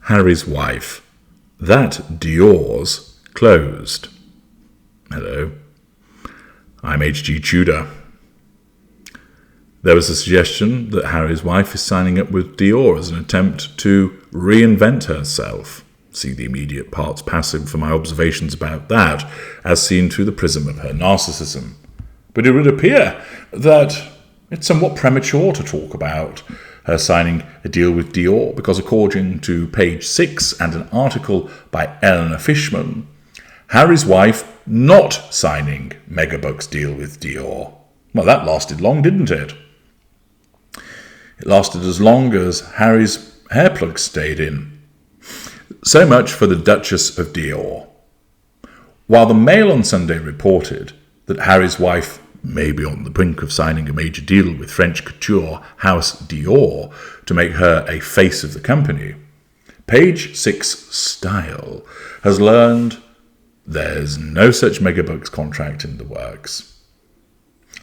Harry's wife. That Dior's closed. Hello, I'm H.G. Tudor. There was a suggestion that Harry's wife is signing up with Dior as an attempt to reinvent herself. See the immediate parts passive for my observations about that, as seen through the prism of her narcissism. But it would appear that it's somewhat premature to talk about her signing a deal with Dior, because according to page 6 and an article by Eleanor Fishman, Harry's wife not signing Megabuck's deal with Dior. Well, that lasted long, didn't it? It lasted as long as Harry's hair plug stayed in. So much for the Duchess of Dior. While the Mail on Sunday reported that Harry's wife may be on the brink of signing a major deal with French couture house Dior to make her a face of the company, page 6 Style has learned there's no such Megabucks contract in the works.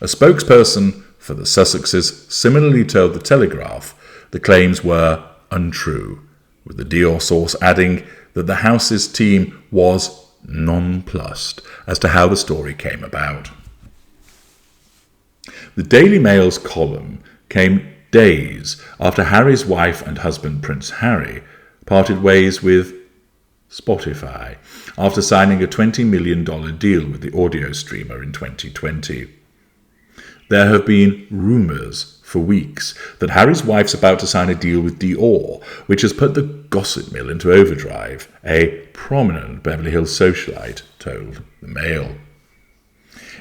A spokesperson for the Sussexes similarly told the Telegraph the claims were untrue, with the Dior source adding that the house's team was nonplussed as to how the story came about. The Daily Mail's column came days after Harry's wife and husband Prince Harry parted ways with Spotify after signing a $20 million deal with the audio streamer in 2020. There have been rumours for weeks that Harry's wife's about to sign a deal with Dior, which has put the gossip mill into overdrive, a prominent Beverly Hills socialite told the Mail.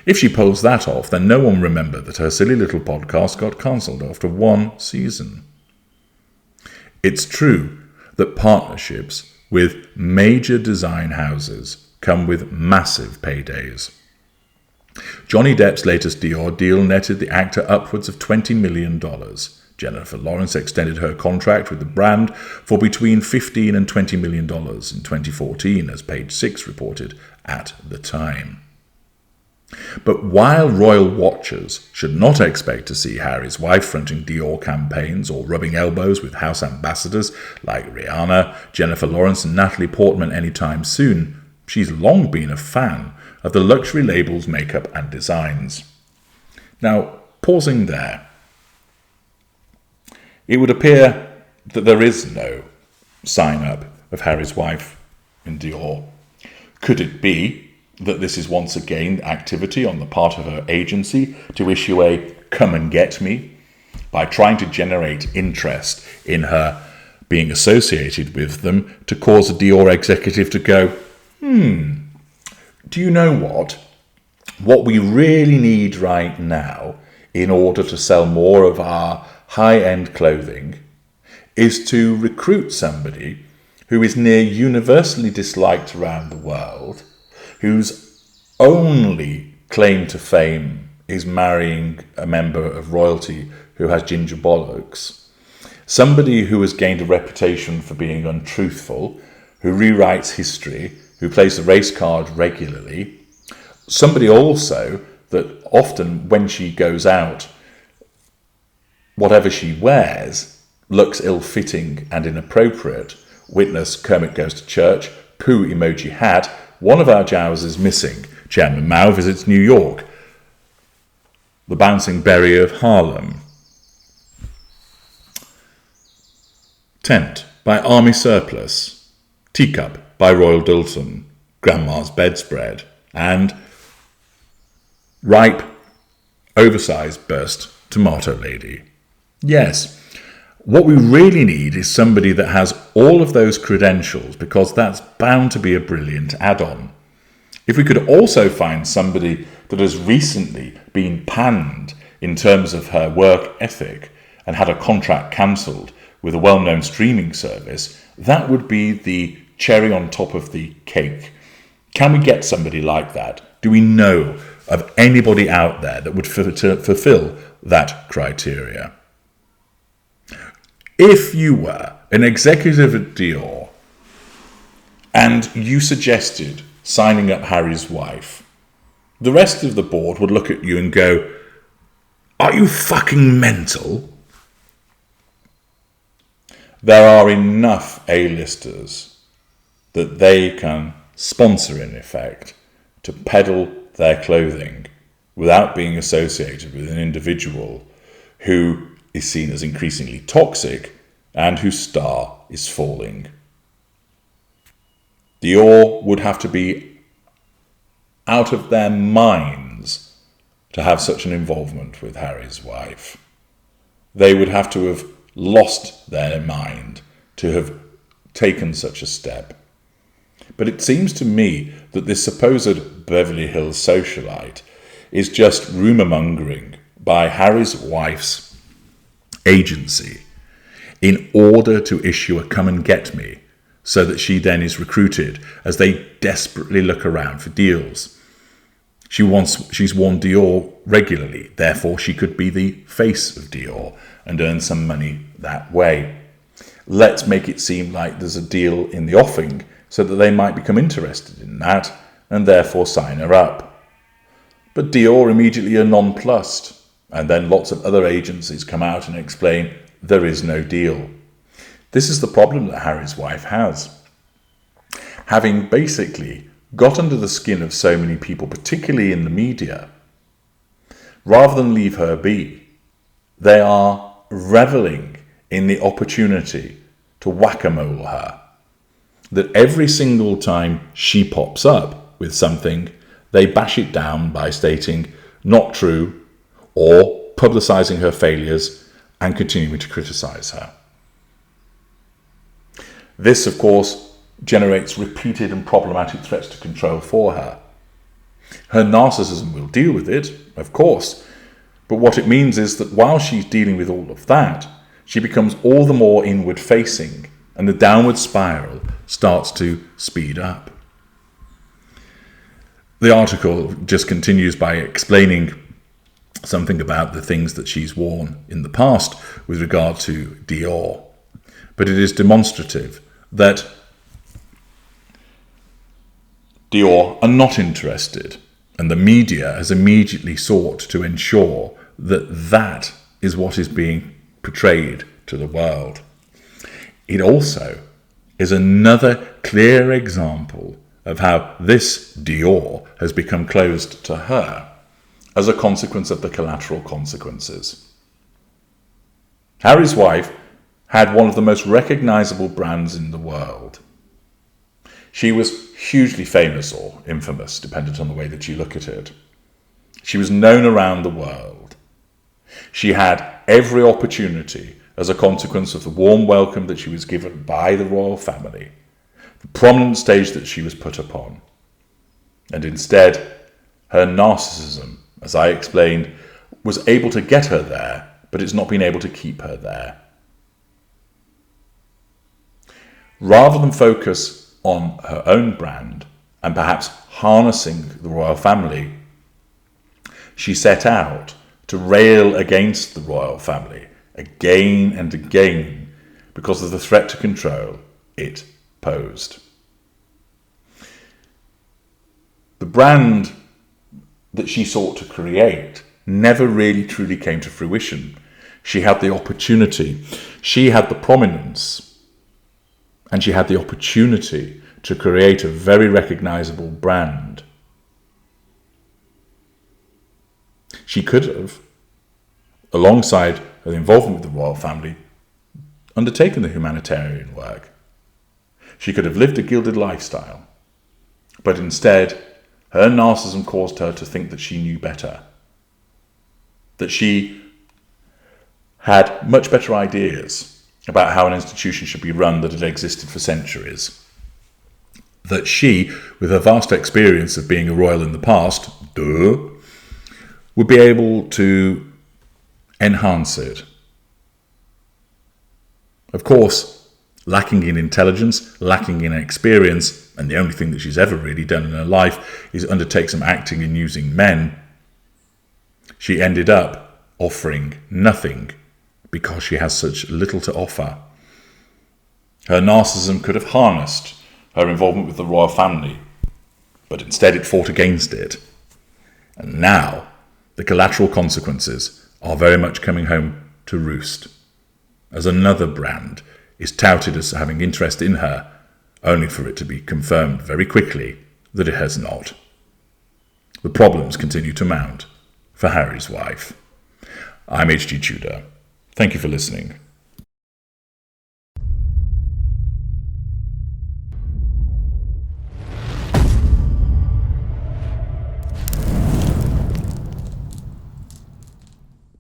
If she pulls that off, then no one will remember that her silly little podcast got cancelled after one season. It's true that partnerships with major design houses come with massive paydays. Johnny Depp's latest Dior deal netted the actor upwards of $20 million. Jennifer Lawrence extended her contract with the brand for between $15 and $20 million in 2014, as page 6 reported at the time. But while royal watchers should not expect to see Harry's wife fronting Dior campaigns or rubbing elbows with house ambassadors like Rihanna, Jennifer Lawrence and Natalie Portman anytime soon, she's long been a fan of the luxury label's makeup and designs. Now, pausing there, it would appear that there is no sign-up of Harry's wife in Dior. Could it be that this is once again activity on the part of her agency to issue a come and get me by trying to generate interest in her being associated with them to cause a Dior executive to go, do you know what? What we really need right now in order to sell more of our high-end clothing is to recruit somebody who is near universally disliked around the world, whose only claim to fame is marrying a member of royalty who has ginger bollocks, somebody who has gained a reputation for being untruthful, who rewrites history, who plays the race card regularly, somebody also that often when she goes out, whatever she wears looks ill-fitting and inappropriate. Witness Kermit Goes to Church, poo emoji hat. One of our Jaws is missing. Chairman Mao visits New York. The Bouncing Berry of Harlem. Tent by Army Surplus. Teacup by Royal Doulton. Grandma's Bedspread. And ripe, oversized burst tomato lady. Yes, what we really need is somebody that has all of those credentials, because that's bound to be a brilliant add-on. If we could also find somebody that has recently been panned in terms of her work ethic and had a contract cancelled with a well-known streaming service, that would be the cherry on top of the cake. Can we get somebody like that? Do we know of anybody out there that would fulfill that criteria? If you were an executive at Dior and you suggested signing up Harry's wife, the rest of the board would look at you and go, "Are you fucking mental?" There are enough A-listers that they can sponsor, in effect, to peddle their clothing without being associated with an individual who is seen as increasingly toxic and whose star is falling. Dior would have to be out of their minds to have such an involvement with Harry's wife. They would have to have lost their mind to have taken such a step. But it seems to me that this supposed Beverly Hills socialite is just rumour-mongering by Harry's wife's agency in order to issue a come and get me, so that she then is recruited as they desperately look around for deals. She's worn Dior regularly, therefore she could be the face of Dior and earn some money that way. Let's make it seem like there's a deal in the offing so that they might become interested in that and therefore sign her up. But Dior immediately are nonplussed, and then lots of other agencies come out and explain there is no deal. This is the problem that Harry's wife has. Having basically got under the skin of so many people, particularly in the media, rather than leave her be, they are reveling in the opportunity to whack-a-mole her. That every single time she pops up with something, they bash it down by stating not true or publicising her failures and continuing to criticise her. This, of course, generates repeated and problematic threats to control for her. Her narcissism will deal with it, of course, but what it means is that while she's dealing with all of that, she becomes all the more inward-facing, and the downward spiral starts to speed up. The article just continues by explaining something about the things that she's worn in the past with regard to Dior, but it is demonstrative that Dior are not interested, and the media has immediately sought to ensure that that is what is being portrayed to the world. It also is another clear example of how this Dior has become closed to her as a consequence of the collateral consequences. Harry's wife had one of the most recognisable brands in the world. She was hugely famous or infamous, dependent on the way that you look at it. She was known around the world. She had every opportunity as a consequence of the warm welcome that she was given by the royal family, the prominent stage that she was put upon. And instead, her narcissism, as I explained, was able to get her there, but it's not been able to keep her there. Rather than focus on her own brand and perhaps harnessing the royal family, she set out to rail against the royal family again and again because of the threat to control it posed. The brand that she sought to create never really truly came to fruition. She had the opportunity, she had the prominence, and she had the opportunity to create a very recognisable brand. She could have, alongside her involvement with the royal family, undertaken the humanitarian work. She could have lived a gilded lifestyle, but instead, her narcissism caused her to think that she knew better, that she had much better ideas about how an institution should be run that had existed for centuries. That she, with her vast experience of being a royal in the past, would be able to enhance it. Of course, lacking in intelligence, lacking in experience, and the only thing that she's ever really done in her life is undertake some acting and using men, she ended up offering nothing because she has such little to offer. Her narcissism could have harnessed her involvement with the royal family, but instead it fought against it. And now the collateral consequences are very much coming home to roost, as another brand is touted as having interest in her, only for it to be confirmed very quickly that it has not. The problems continue to mount for Harry's wife. I'm H.G. Tudor. Thank you for listening.